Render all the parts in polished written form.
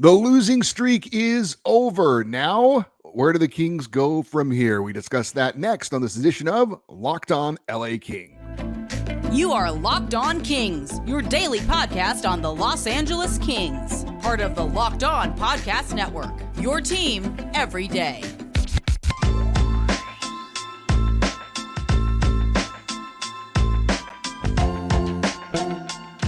The losing streak is over. Now, where do the Kings go from here? We discuss that next on this edition of Locked On LA King. You are Locked On Kings, your daily podcast on the Los Angeles Kings, part of the Locked On Podcast Network, your team every day.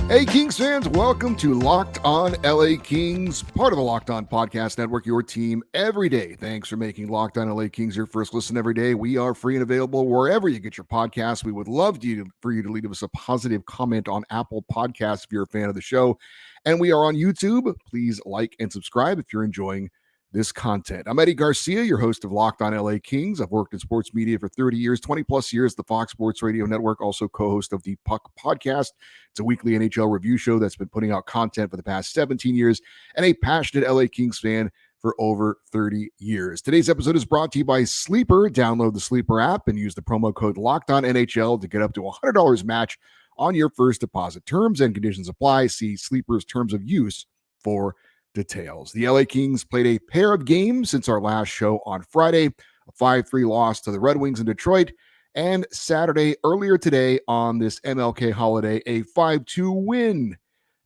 Hey, Kings fans, welcome to Locked On LA Kings, part of the Locked On Podcast Network, your team every day. Thanks for making Locked On LA Kings your first listen every day. We are free and available wherever you get your podcasts. We would love for you to leave us a positive comment on Apple Podcasts if you're a fan of the show. And we are on YouTube. Please like and subscribe if you're enjoying this content. I'm Eddie Garcia, your host of Locked On LA Kings. I've worked in sports media for 30 years, 20 plus years, the Fox Sports Radio Network, also co-host of the Puck Podcast. It's a weekly NHL review show that's been putting out content for the past 17 years, and a passionate LA Kings fan for over 30 years. Today's episode is brought to you by Sleeper. Download the Sleeper app and use the promo code LOCKEDONNHL to get up to $100 match on your first deposit. Terms and conditions apply. See Sleeper's terms of use for details. The LA Kings played a pair of games since our last show on Friday, a 5-3 loss to the Red Wings in Detroit, and Saturday, earlier today on this MLK holiday, a 5-2 win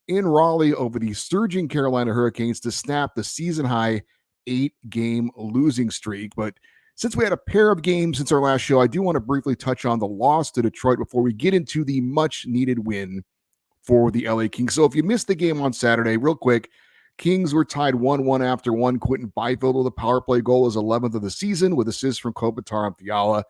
in Raleigh over the surging Carolina Hurricanes to snap the season-high 8-game losing streak. But since we had a pair of games since our last show, I do want to briefly touch on the loss to Detroit before we get into the much-needed win for the LA Kings. So if you missed the game on Saturday, real quick, Kings were tied 1-1 after one. Quentin Byfield with a power play goal, his 11th of the season, with assists from Kopitar and Fiala.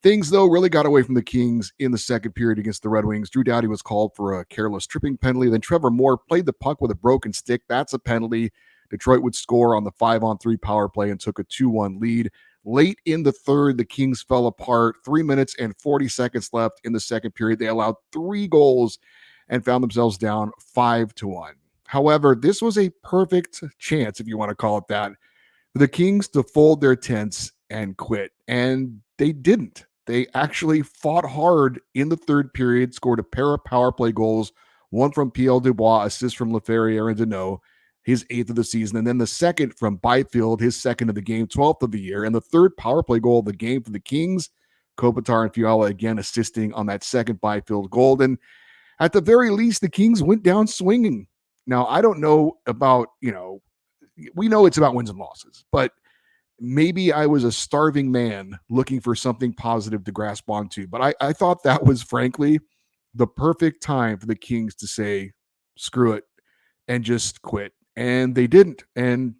Things, though, really got away from the Kings in the second period against the Red Wings. Drew Doughty was called for a careless tripping penalty. Then Trevor Moore played the puck with a broken stick. That's a penalty. Detroit would score on the 5-on-3 power play and took a 2-1 lead. Late in the third, the Kings fell apart. 3 minutes and 40 seconds left in the second period. They allowed 3 goals and found themselves down 5-1. However, this was a perfect chance, if you want to call it that, for the Kings to fold their tents and quit. And they didn't. They actually fought hard in the third period, scored a pair of power play goals, one from P.L. Dubois, assist from Laferriere and Deneau, his 8th of the season, and then the second from Byfield, his 2nd of the game, 12th of the year, and the third power play goal of the game for the Kings, Kopitar and Fiala again assisting on that second Byfield goal. And at the very least, the Kings went down swinging. Now, I don't know about, we know it's about wins and losses, but maybe I was a starving man looking for something positive to grasp onto. But I thought that was, frankly, the perfect time for the Kings to say, screw it, and just quit. And they didn't. And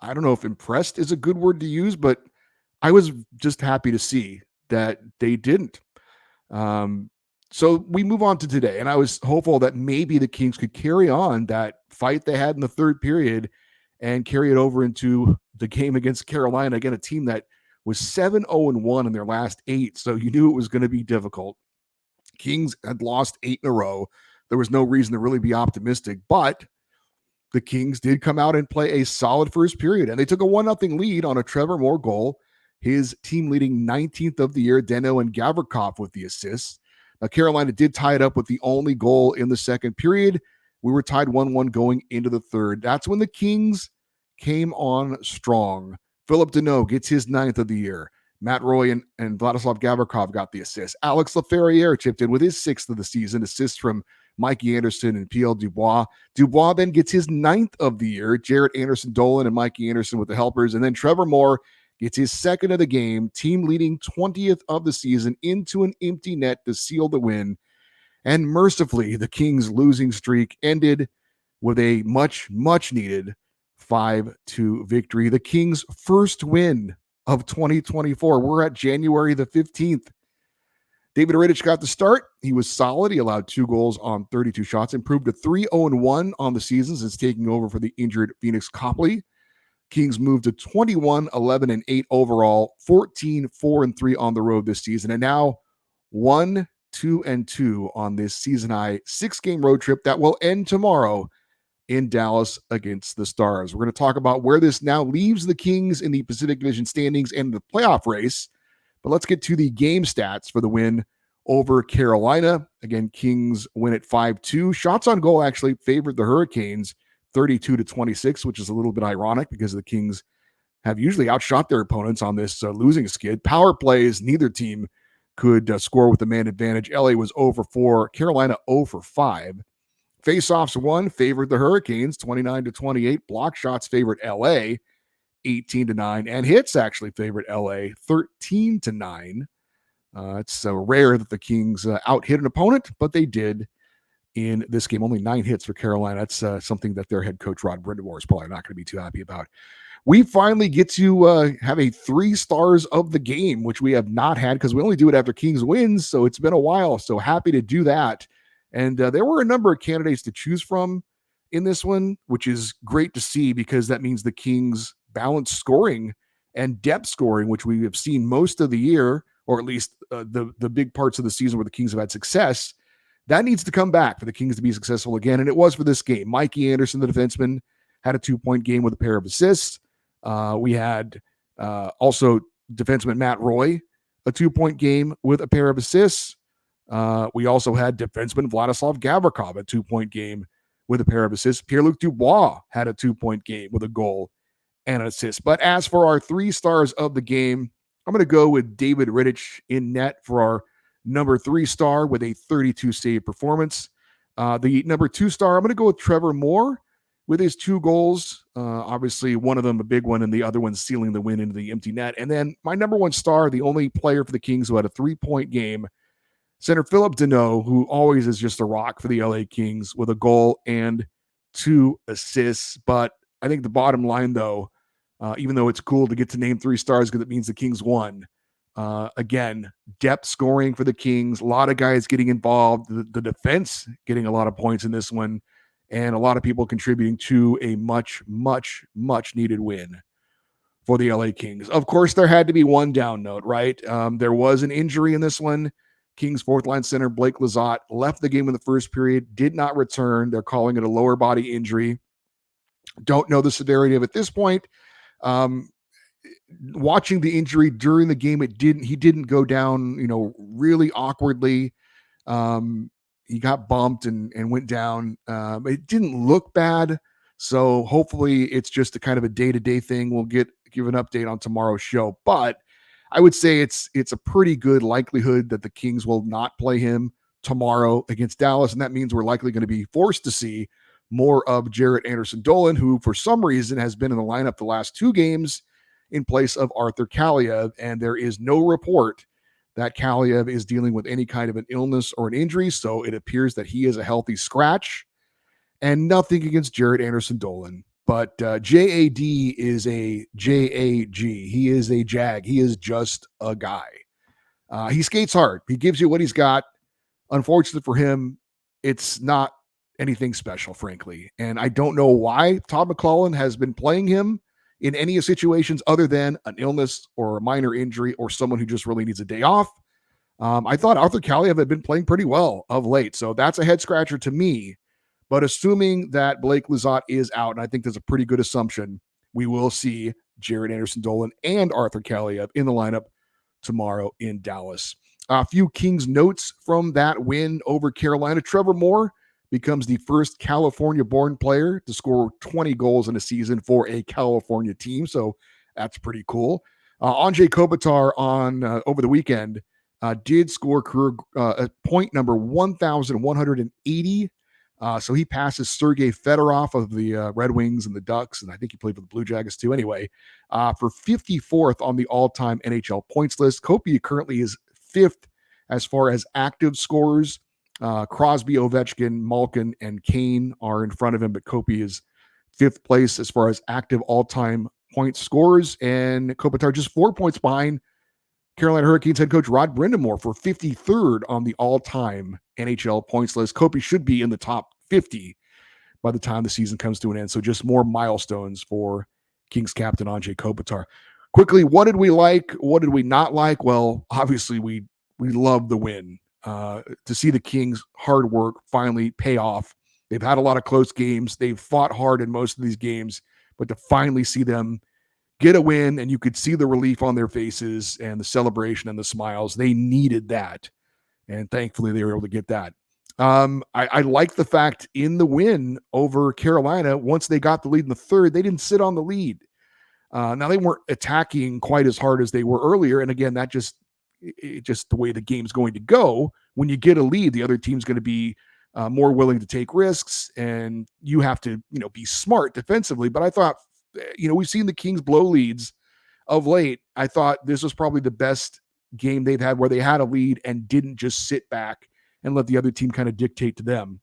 I don't know if impressed is a good word to use, but I was just happy to see that they didn't. So we move on to today, and I was hopeful that maybe the Kings could carry on that fight they had in the third period and carry it over into the game against Carolina. Again, a team that was 7-0-1 in their last 8, so you knew it was going to be difficult. Kings had lost 8 in a row. There was no reason to really be optimistic, but the Kings did come out and play a solid first period, and they took a 1-0 lead on a Trevor Moore goal, his team-leading 19th of the year. Deneau and Gavrikov with the assists. Now, Carolina did tie it up with the only goal in the second period. We were tied 1-1 going into the third. That's when the Kings came on strong. Philip Deneau gets his 9th of the year. Matt Roy and Vladislav Gavrikov got the assist. Alex Laferriere chipped in with his 6th of the season. Assists from Mikey Anderson and P.L. Dubois. Dubois then gets his 9th of the year. Jarrett Anderson-Dolan and Mikey Anderson with the helpers. And then Trevor Moore gets his 2nd of the game, team leading 20th of the season, into an empty net to seal the win. And mercifully, the Kings' losing streak ended with a much, much needed 5-2 victory. The Kings' first win of 2024. We're at January the 15th. David Rittich got the start. He was solid. He allowed 2 goals on 32 shots, improved to 3-0-1 on the season since taking over for the injured Phoenix Copley. Kings moved to 21-11-8 overall, 14-4-3 on the road this season, and now 1-2-2 on this season-high 6-game road trip that will end tomorrow in Dallas against the Stars. We're going to talk about where this now leaves the Kings in the Pacific Division standings and the playoff race, but let's get to the game stats for the win over Carolina. Again, Kings win at 5-2. Shots on goal actually favored the Hurricanes, 32-26, which is a little bit ironic because the Kings have usually outshot their opponents on this losing skid. Power plays, neither team could score with the man advantage. LA was 0 for 4, Carolina 0 for 5. Faceoffs won, favored the Hurricanes 29-28. Block shots favored LA 18-9, and hits actually favored LA 13-9. It's rare that the Kings out-hit an opponent, but they did in this game. Only 9 hits for Carolina. That's something that their head coach Rod Brindamore is probably not going to be too happy about. We finally get to have a 3 stars of the game, which we have not had because we only do it after Kings wins. So it's been a while. So happy to do that. And there were a number of candidates to choose from in this one, which is great to see because that means the Kings balance scoring and depth scoring, which we have seen most of the year, or at least the big parts of the season where the Kings have had success. That needs to come back for the Kings to be successful again. And it was for this game. Mikey Anderson, the defenseman, had a 2-point game with a pair of assists. We had also defenseman Matt Roy, a 2-point game with a pair of assists. We also had defenseman Vladislav Gavrikov, a 2-point game with a pair of assists. Pierre-Luc Dubois had a 2-point game with a goal and an assist. But as for our 3 stars of the game, I'm going to go with David Rittich in net for our number 3 star with a 32 save performance. The number 2 star, I'm going to go with Trevor Moore with his 2 goals. Obviously, one of them a big one, and the other one sealing the win into the empty net. And then my number 1 star, the only player for the Kings who had a 3-point game, center Philip Deneau, who always is just a rock for the LA Kings with a goal and 2 assists. But I think the bottom line, though, even though it's cool to get to name 3 stars because it means the Kings won, again, depth scoring for the Kings, a lot of guys getting involved, the defense getting a lot of points in this one, and a lot of people contributing to a much, much, much needed win for the LA Kings. Of course, there had to be one down note, right? There was an injury in this one. Kings fourth line center Blake Lizotte left the game in the first period, did not return. They're calling it a lower body injury. Don't know the severity of it at this point. Watching the injury during the game, he didn't go down, really awkwardly. He got bumped and went down. It didn't look bad. So hopefully it's just a kind of a day-to-day thing. We'll give an update on tomorrow's show. But I would say it's a pretty good likelihood that the Kings will not play him tomorrow against Dallas. And that means we're likely going to be forced to see more of Jarrett Anderson-Dolan, who for some reason has been in the lineup the last 2 games in place of Arthur Kaliev. And there is no report that Kaliev is dealing with any kind of an illness or an injury. So it appears that he is a healthy scratch, and nothing against Jarrett Anderson-Dolan. But JAD is a JAG. He is a Jag. He is just a guy. He skates hard. He gives you what he's got. Unfortunately for him, it's not anything special, frankly. And I don't know why Todd McClellan has been playing him in any situations other than an illness or a minor injury or someone who just really needs a day off. I thought Arthur Kaliev had been playing pretty well of late. So that's a head scratcher to me. But assuming that Blake Lizotte is out, and I think there's a pretty good assumption, we will see Jarrett Anderson-Dolan and Arthur Kaliev in the lineup tomorrow in Dallas. A few Kings notes from that win over Carolina. Trevor Moore becomes the first California-born player to score 20 goals in a season for a California team, so that's pretty cool. Anze Kopitar over the weekend did score career point number 1,180. So he passes Sergei Fedorov of the Red Wings and the Ducks, and I think he played for the Blue Jackets too anyway, for 54th on the all-time NHL points list. Kopi currently is 5th as far as active scorers. Crosby, Ovechkin, Malkin, and Kane are in front of him, but Kopi is 5th place as far as active all-time point scorers, and Kopitar just 4 points behind Carolina Hurricanes head coach Rod Brindamore for 53rd on the all-time NHL points list. Kopi should be in the top 50 by the time the season comes to an end. So just more milestones for Kings captain Anze Kopitar. Quickly, what did we like? What did we not like? Well, obviously we love the win. To see the Kings' hard work finally pay off. They've had a lot of close games. They've fought hard in most of these games, but to finally see them get a win, and you could see the relief on their faces and the celebration and the smiles. They needed that, and thankfully they were able to get that. I like the fact in the win over Carolina, once they got the lead in the third, they didn't sit on the lead. Now they weren't attacking quite as hard as they were earlier, and again, that just the way the game's going to go. When you get a lead, the other team's going to be more willing to take risks, and you have to be smart defensively. But I thought, we've seen the Kings blow leads of late. I thought this was probably the best game they've had where they had a lead and didn't just sit back and let the other team kind of dictate to them.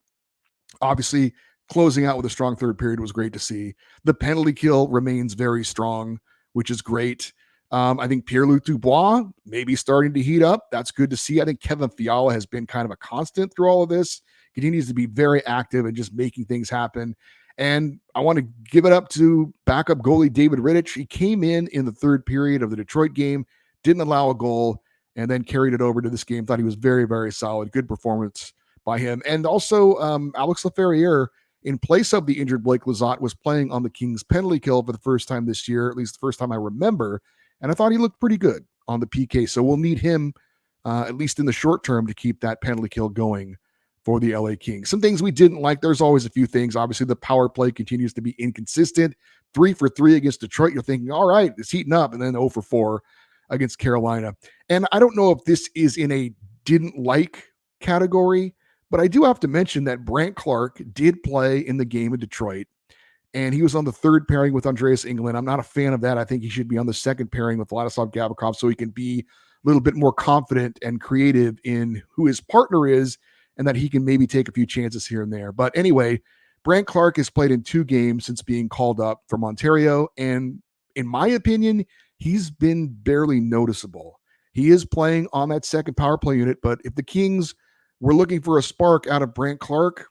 Obviously, closing out with a strong third period was great to see. The penalty kill remains very strong, which is great. I think Pierre-Luc Dubois maybe starting to heat up. That's good to see. I think Kevin Fiala has been kind of a constant through all of this. Continues to be very active and just making things happen. And I want to give it up to backup goalie David Rittich. He came in the third period of the Detroit game, didn't allow a goal, and then carried it over to this game. Thought he was very, very solid. Good performance by him. And also Alex Laferriere, in place of the injured Blake Lizotte, was playing on the Kings penalty kill for the first time this year, at least the first time I remember. And I thought he looked pretty good on the PK. So we'll need him, at least in the short term, to keep that penalty kill going for the LA Kings. Some things we didn't like. There's always a few things. Obviously, the power play continues to be inconsistent. 3 for 3 against Detroit. You're thinking, all right, it's heating up. And then 0 for 4 against Carolina. And I don't know if this is in a didn't like category, but I do have to mention that Brandt Clarke did play in the game in Detroit, and he was on the third pairing with Andreas England. I'm not a fan of that. I think he should be on the second pairing with Vladislav Gavrikov so he can be a little bit more confident and creative in who his partner is and that he can maybe take a few chances here and there. But anyway, Brandt Clarke has played in 2 games since being called up from Ontario, and in my opinion, he's been barely noticeable. He is playing on that second power play unit, but if the Kings were looking for a spark out of Brandt Clarke,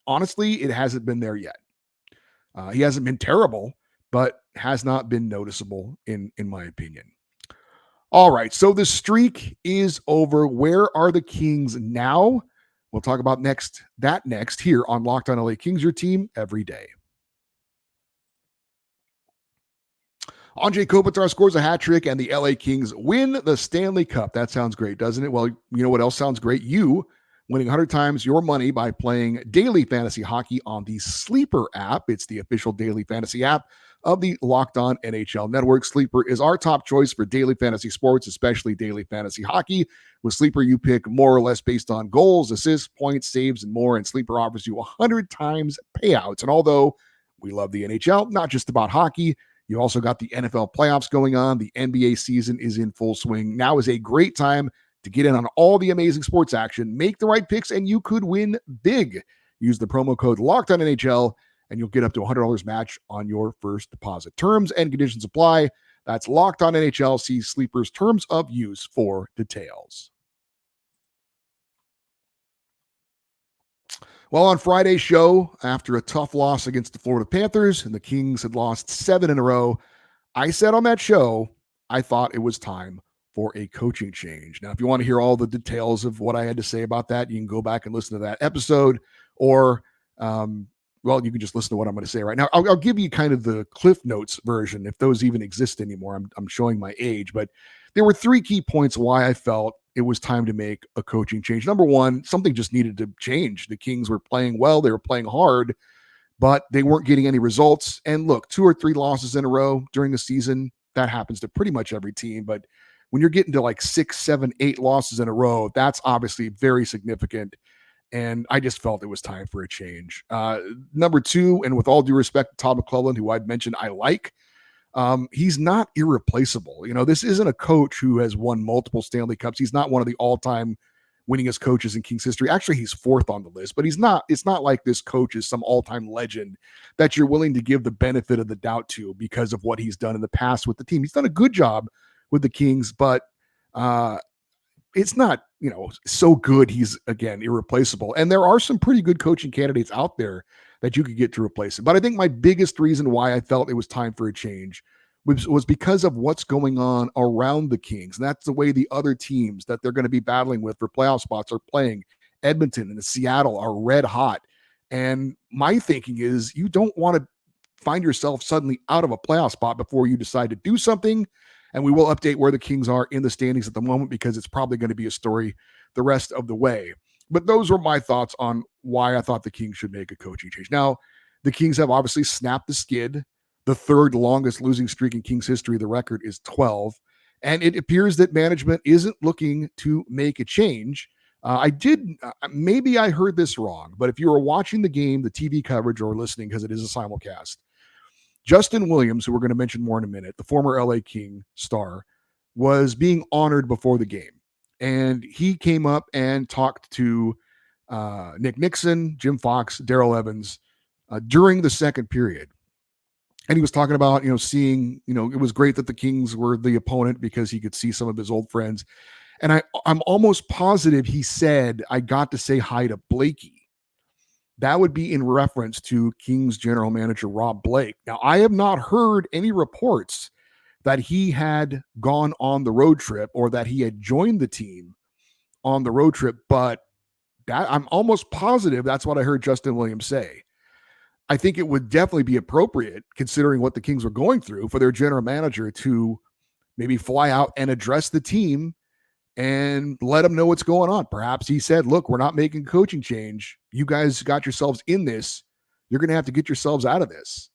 honestly, it hasn't been there yet. He hasn't been terrible, but has not been noticeable in my opinion. All right, so the streak is over. Where are the Kings now? We'll talk about next here on Locked On LA Kings, your team every day. Anze Kopitar scores a hat trick and the LA Kings win the Stanley Cup. That sounds great, doesn't it? Well, you know what else sounds great? You winning 100 times your money by playing daily fantasy hockey on the Sleeper app. It's the official daily fantasy app of the Locked On NHL Network. Sleeper is our top choice for daily fantasy sports, especially daily fantasy hockey. With Sleeper, you pick more or less based on goals, assists, points, saves, and more. And Sleeper offers you 100 times payouts. And although we love the NHL, not just about hockey, you also got the NFL playoffs going on. The NBA season is in full swing. Now is a great time to get in on all the amazing sports action. Make the right picks, and you could win big. Use the promo code LOCKEDONNHL, and you'll get up to $100 match on your first deposit. Terms and conditions apply. That's Locked On NHL. See Sleeper's terms of use for details. Well, on Friday's show, after a tough loss against the Florida Panthers, and the Kings had lost 7 in a row, I said on that show, I thought it was time for a coaching change. Now, if you want to hear all the details of what I had to say about that, you can go back and listen to that episode, or, well, you can just listen to what I'm going to say right now. I'll give you kind of the Cliff Notes version, if those even exist anymore. I'm showing my age, but there were 3 key points why I felt it was time to make a coaching change. Number one, something just needed to change. The Kings were playing well. They were playing hard, but they weren't getting any results. And look, 2 or 3 losses in a row during the season, that happens to pretty much every team. But when you're getting to like 6, 7, 8 losses in a row, that's obviously very significant. And I just felt it was time for a change. Number 2, and with all due respect to Todd McClellan, who I'd mentioned I like, he's not irreplaceable. This isn't a coach who has won multiple Stanley Cups. He's not one of the all-time winningest coaches in Kings history. Actually, he's 4th on the list, but it's not like this coach is some all-time legend that you're willing to give the benefit of the doubt to because of what he's done in the past with the team. He's done a good job with the Kings, but it's not, so good he's, again, irreplaceable. And there are some pretty good coaching candidates out there that you could get to replace it. But I think my biggest reason why I felt it was time for a change was because of what's going on around the Kings. And that's the way the other teams that they're going to be battling with for playoff spots are playing. Edmonton and Seattle are red hot. And my thinking is you don't want to find yourself suddenly out of a playoff spot before you decide to do something. And we will update where the Kings are in the standings at the moment because it's probably going to be a story the rest of the way. But those were my thoughts on why I thought the Kings should make a coaching change. Now, the Kings have obviously snapped the skid. The third longest losing streak in Kings history, the record is 12. And it appears that management isn't looking to make a change. Maybe I heard this wrong, but if you were watching the game, the TV coverage, or listening because it is a simulcast, Justin Williams, who we're going to mention more in a minute, the former LA King star, was being honored before the game. And he came up and talked to Nick Nixon, Jim Fox, Darrell Evans during the second period. And he was talking about, seeing, it was great that the Kings were the opponent because he could see some of his old friends. And I'm almost positive he said, I got to say hi to Blakey. That would be in reference to Kings general manager Rob Blake. Now, I have not heard any reports that he had gone on the road trip or that he had joined the team on the road trip, but that I'm almost positive that's what I heard Justin Williams say. I think it would definitely be appropriate, considering what the Kings were going through, for their general manager to maybe fly out and address the team and let them know what's going on. Perhaps he said, look, we're not making a coaching change. You guys got yourselves in this. You're going to have to get yourselves out of this.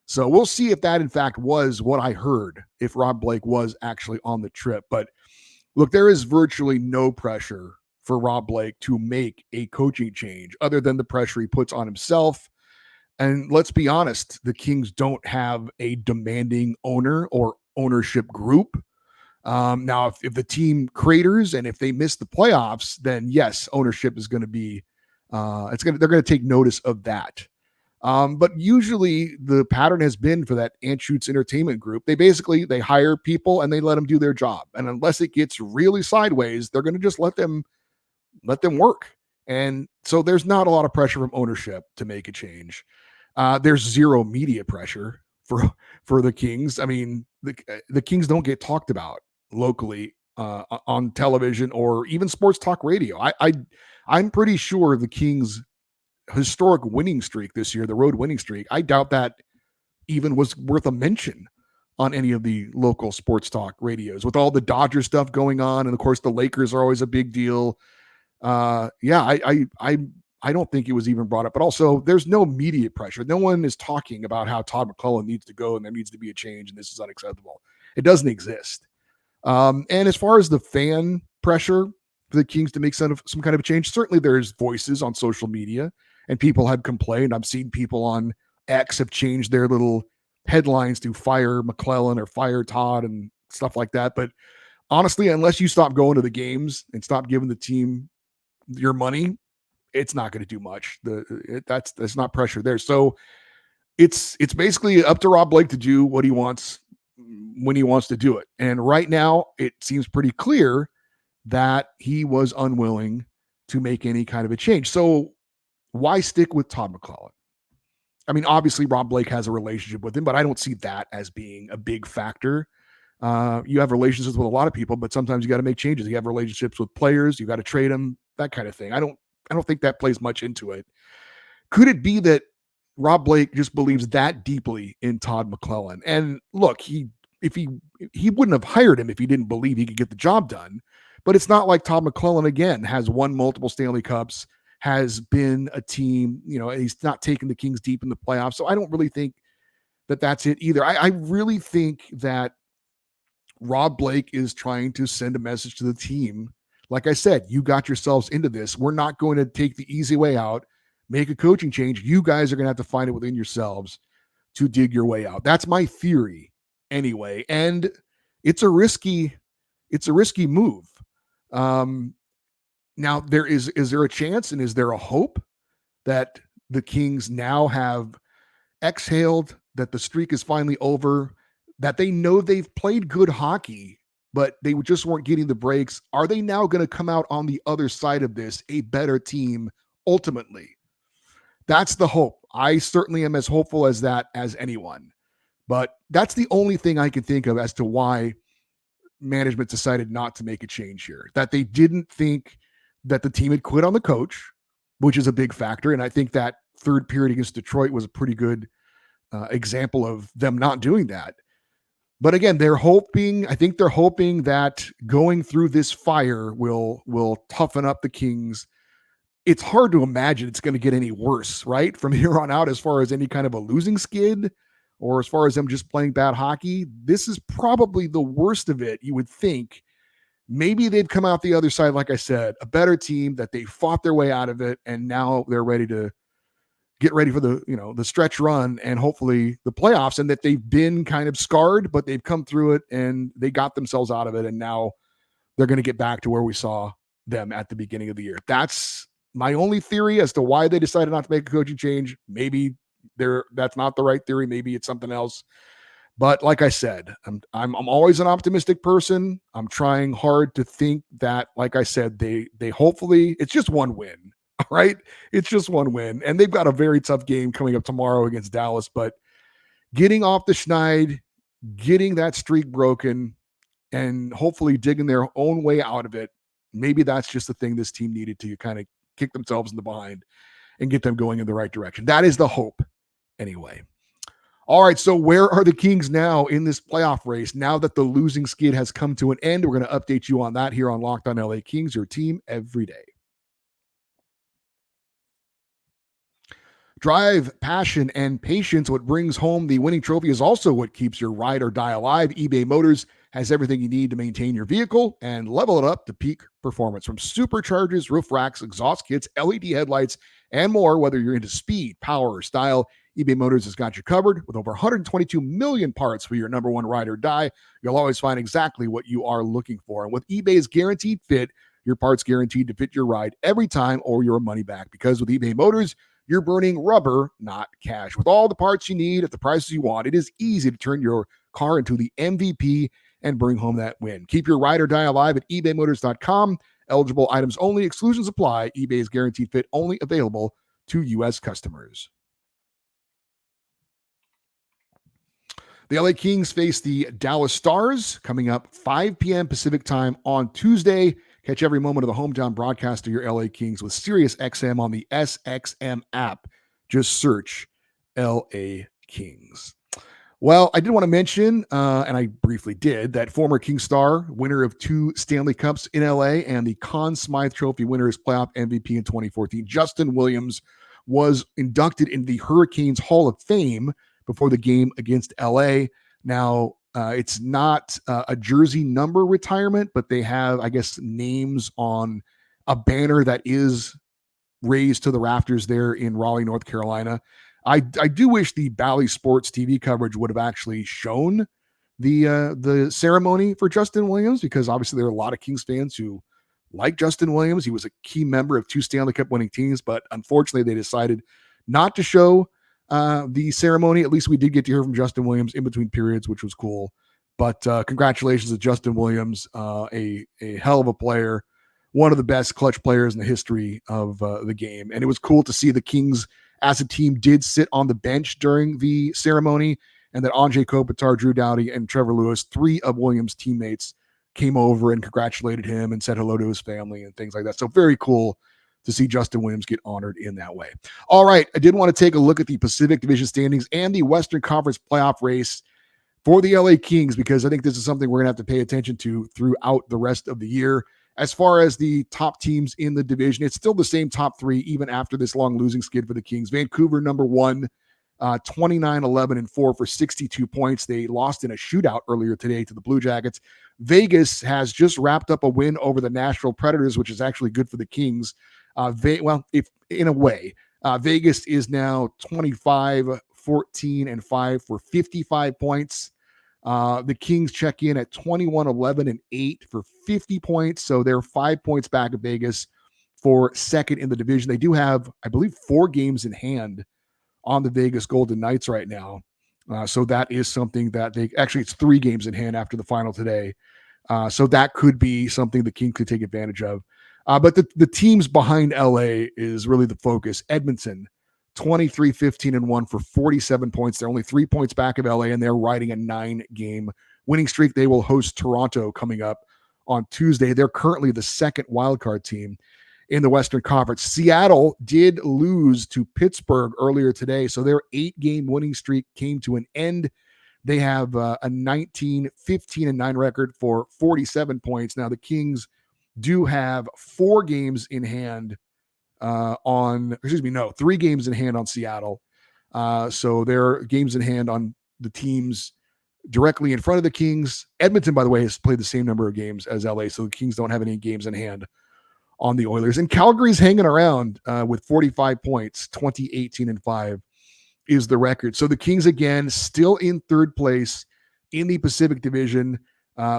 So we'll see if that, in fact, was what I heard, if Rob Blake was actually on the trip. But look, there is virtually no pressure for Rob Blake to make a coaching change other than the pressure he puts on himself. And let's be honest, the Kings don't have a demanding owner or ownership group. Now, if the team craters and if they miss the playoffs, then yes, ownership is going to be, they're going to take notice of that. But usually the pattern has been for that Anschutz Entertainment Group. They hire people and they let them do their job. And unless it gets really sideways, they're going to just let them work. And so there's not a lot of pressure from ownership to make a change. There's zero media pressure for the Kings. I mean, the Kings don't get talked about locally on television or even sports talk radio. I'm pretty sure the Kings' historic winning streak this year, the road winning streak, I doubt that even was worth a mention on any of the local sports talk radios, with all the Dodger stuff going on. And of course, the Lakers are always a big deal. I don't think it was even brought up, but also there's no media pressure. No one is talking about how Todd McClellan needs to go and there needs to be a change and this is unacceptable. It doesn't exist. And as far as the fan pressure for the Kings to make some kind of a change, certainly there's voices on social media and people have complained. I've seen people on X have changed their little headlines to fire McClellan or fire Todd and stuff like that. But honestly, unless you stop going to the games and stop giving the team your money, it's not going to do much. That's not pressure there. So it's basically up to Rob Blake to do what he wants when he wants to do it. And right now it seems pretty clear that he was unwilling to make any kind of a change. So why stick with Todd McClellan? I mean, obviously Rob Blake has a relationship with him, but I don't see that as being a big factor. You have relationships with a lot of people, but sometimes you got to make changes. You have relationships with players, you got to trade them, that kind of thing. I don't think that plays much into it. Could it be that Rob Blake just believes that deeply in Todd McClellan? And look, he wouldn't have hired him if he didn't believe he could get the job done. But it's not like Todd McClellan, again, has won multiple Stanley Cups, has been a team, he's not taken the Kings deep in the playoffs. So I don't really think that that's it either. I really think that Rob Blake is trying to send a message to the team. Like I said, you got yourselves into this. We're not going to take the easy way out, make a coaching change. You guys are going to have to find it within yourselves to dig your way out. That's my theory anyway. And it's a risky move. Now is there a chance and is there a hope that the Kings now have exhaled, that the streak is finally over, that they know they've played good hockey, but they just weren't getting the breaks? Are they now going to come out on the other side of this a better team ultimately? That's the hope. I certainly am as hopeful as that as anyone. But that's the only thing I can think of as to why management decided not to make a change here. That they didn't think that the team had quit on the coach, which is a big factor. And I think that third period against Detroit was a pretty good example of them not doing that. But again, I think they're hoping that going through this fire will toughen up the Kings it's hard to imagine it's going to get any worse, right? From here on out, as far as any kind of a losing skid or as far as them just playing bad hockey, this is probably the worst of it, you would think. Maybe they've come out the other side, like I said, a better team that they fought their way out of it, and now they're ready to get ready for the stretch run and hopefully the playoffs, and that they've been kind of scarred, but they've come through it and they got themselves out of it, and now they're going to get back to where we saw them at the beginning of the year. That's my only theory as to why they decided not to make a coaching change. Maybe that's not the right theory. Maybe it's something else. But like I said, I'm always an optimistic person. I'm trying hard to think that, like I said, they hopefully it's just one win. All right. It's just one win. And they've got a very tough game coming up tomorrow against Dallas. But getting off the schneid, getting that streak broken, and hopefully digging their own way out of it. Maybe that's just the thing this team needed to kind of kick themselves in the behind and get them going in the right direction. That is the hope anyway. All right, so where are the Kings now in this playoff race now that the losing skid has come to an end? We're going to update you on that here on Locked On LA Kings, your team every day. Drive, passion, and patience. What brings home the winning trophy is also what keeps your ride or die alive. eBay Motors has everything you need to maintain your vehicle and level it up to peak performance. From superchargers, roof racks, exhaust kits, LED headlights, and more, whether you're into speed, power, or style, eBay Motors has got you covered. With over 122 million parts for your number one ride or die, you'll always find exactly what you are looking for. And with eBay's Guaranteed Fit, your parts guaranteed to fit your ride every time or your money back. Because with eBay Motors, you're burning rubber, not cash. With all the parts you need at the prices you want, it is easy to turn your car into the MVP and bring home that win. Keep your ride or die alive at ebaymotors.com. Eligible items only. Exclusions apply. eBay's Guaranteed Fit only available to U.S. customers. The LA Kings face the Dallas Stars coming up 5 p.m. Pacific time on Tuesday. Catch every moment of the hometown broadcast of your LA Kings with SiriusXM on the SXM app. Just search LA Kings. Well, I did want to mention, and I briefly did, that former King star, winner of 2 Stanley Cups in LA, and the Conn Smythe Trophy winner as playoff MVP in 2014, Justin Williams, was inducted into the Hurricanes Hall of Fame before the game against LA. Now, it's not a jersey number retirement, but they have, I guess, names on a banner that is raised to the rafters there in Raleigh, North Carolina. I do wish the Bally Sports TV coverage would have actually shown the ceremony for Justin Williams, because obviously there are a lot of Kings fans who like Justin Williams. He was a key member of 2 Stanley Cup winning teams, but unfortunately they decided not to show the ceremony. At least we did get to hear from Justin Williams in between periods, which was cool. But congratulations to Justin Williams, a hell of a player, one of the best clutch players in the history of the game. And it was cool to see the Kings as a team did sit on the bench during the ceremony, and that Anze Kopitar, Drew Doughty, and Trevor Lewis, 3 of Williams' teammates, came over and congratulated him and said hello to his family and things like that. So very cool to see Justin Williams get honored in that way. All right, I did want to take a look at the Pacific Division standings and the Western Conference playoff race for the LA Kings, because I think this is something we're going to have to pay attention to throughout the rest of the year. As far as the top teams in the division, it's still the same top 3, even after this long losing skid for the Kings. Vancouver, number 1, 29-11-4 for 62 points. They lost in a shootout earlier today to the Blue Jackets. Vegas has just wrapped up a win over the Nashville Predators, which is actually good for the Kings. If in a way, Vegas is now 25-14-5 for 55 points. The Kings check in at 21-11-8 for 50 points. So they're 5 points back of Vegas for second in the division. They do have, I believe, 4 games in hand on the Vegas Golden Knights right now. So that is something that it's 3 games in hand after the final today. So that could be something the Kings could take advantage of. But the teams behind LA is really the focus. Edmonton, 23-15-1 for 47 points. They're only 3 points back of LA, and they're riding a 9-game winning streak. They will host Toronto coming up on Tuesday. They're currently the second wildcard team in the Western Conference. Seattle did lose to Pittsburgh earlier today, so their 8-game winning streak came to an end. They have a 19-15-9 record for 47 points. Now, the Kings do have 4 games in hand 3 games in hand on Seattle. So they're games in hand on the teams directly in front of the Kings. Edmonton, by the way, has played the same number of games as LA, so the Kings don't have any games in hand on the Oilers. And Calgary's hanging around with 45 points, 20-18-5 is the record. So the Kings, again, still in third place in the Pacific Division.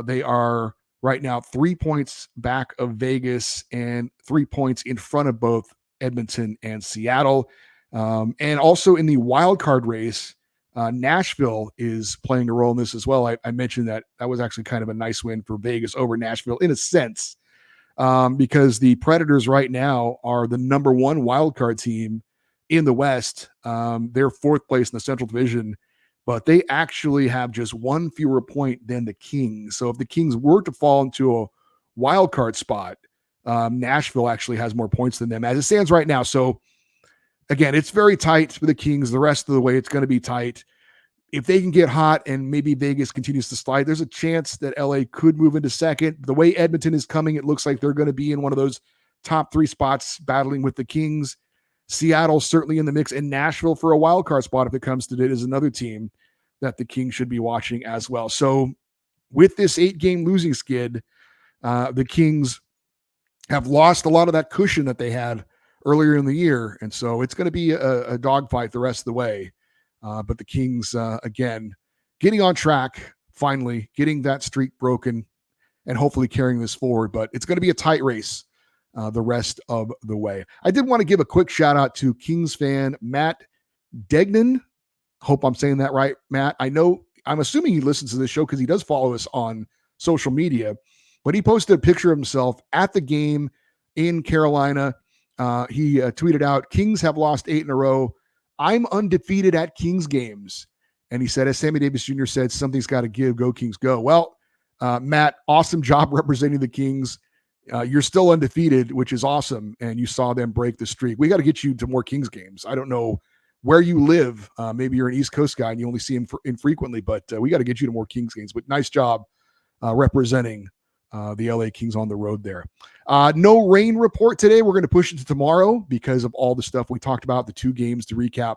They are right now 3 points back of Vegas and 3 points in front of both Edmonton and Seattle. And also in the wild card race, Nashville is playing a role in this as well. I mentioned that was actually kind of a nice win for Vegas over Nashville in a sense, because the Predators right now are the number 1 wild card team in the West. They're 4th place in the Central Division, but they actually have just 1 fewer point than the Kings. So if the Kings were to fall into a wild card spot, Nashville actually has more points than them as it stands right now. So again, it's very tight for the Kings. The rest of the way, it's going to be tight. If they can get hot and maybe Vegas continues to slide, there's a chance that LA could move into second. The way Edmonton is coming, it looks like they're going to be in one of those top 3 spots battling with the Kings. Seattle certainly in the mix, and Nashville for a wild card spot if it comes to it is another team that the Kings should be watching as well. So with this 8-game losing skid, the Kings have lost a lot of that cushion that they had earlier in the year. And so it's going to be a dogfight the rest of the way. But the Kings, again, getting on track, finally getting that streak broken and hopefully carrying this forward. But it's going to be a tight race the rest of the way. I did want to give a quick shout out to Kings fan Matt Degnan. Hope I'm saying that right, Matt. I'm assuming he listens to this show because he does follow us on social media, but he posted a picture of himself at the game in Carolina. He tweeted out, "Kings have lost 8 in a row. I'm undefeated at Kings games." And he said, as Sammy Davis Jr. said, something's got to give. Go Kings, go. Well, Matt, awesome job representing the Kings. You're still undefeated, which is awesome. And you saw them break the streak. We got to get you to more Kings games. I don't know where you live. Maybe you're an East Coast guy and you only see him infrequently, but we got to get you to more Kings games. But nice job representing the LA Kings on the road there. No rain report today. We're going to push it to tomorrow because of all the stuff we talked about, the 2 games to recap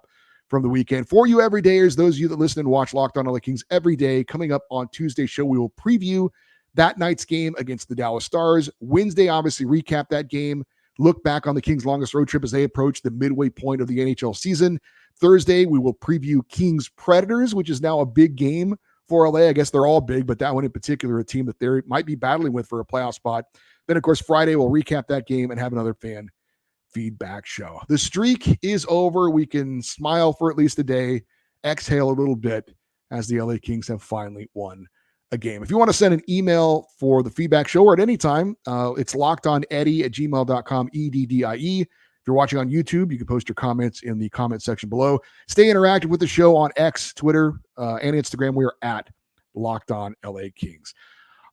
from the weekend. For you everydayers, those of you that listen and watch Locked On LA Kings every day, coming up on Tuesday's show, we will preview that night's game against the Dallas Stars. Wednesday, obviously, recap that game, look back on the Kings' longest road trip as they approach the midway point of the NHL season. Thursday, we will preview Kings Predators, which is now a big game for LA. I guess they're all big, but that one in particular, a team that they might be battling with for a playoff spot. Then, of course, Friday, we'll recap that game and have another fan feedback show. The streak is over. We can smile for at least a day, exhale a little bit as the LA Kings have finally won a game. If you want to send an email for the feedback show or at any time, it's lockedoneddie@gmail.com, EDDIE. If you're watching on YouTube, you can post your comments in the comment section below. Stay interactive with the show on X, Twitter, and Instagram. We are at Locked On LA Kings.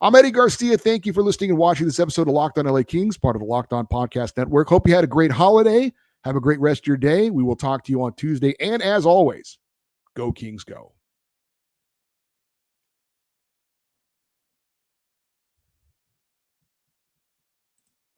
I'm Eddie Garcia. Thank you for listening and watching this episode of Locked On LA Kings, part of the Locked On Podcast Network. Hope you had a great holiday. Have a great rest of your day. We will talk to you on Tuesday. And as always, go Kings, go.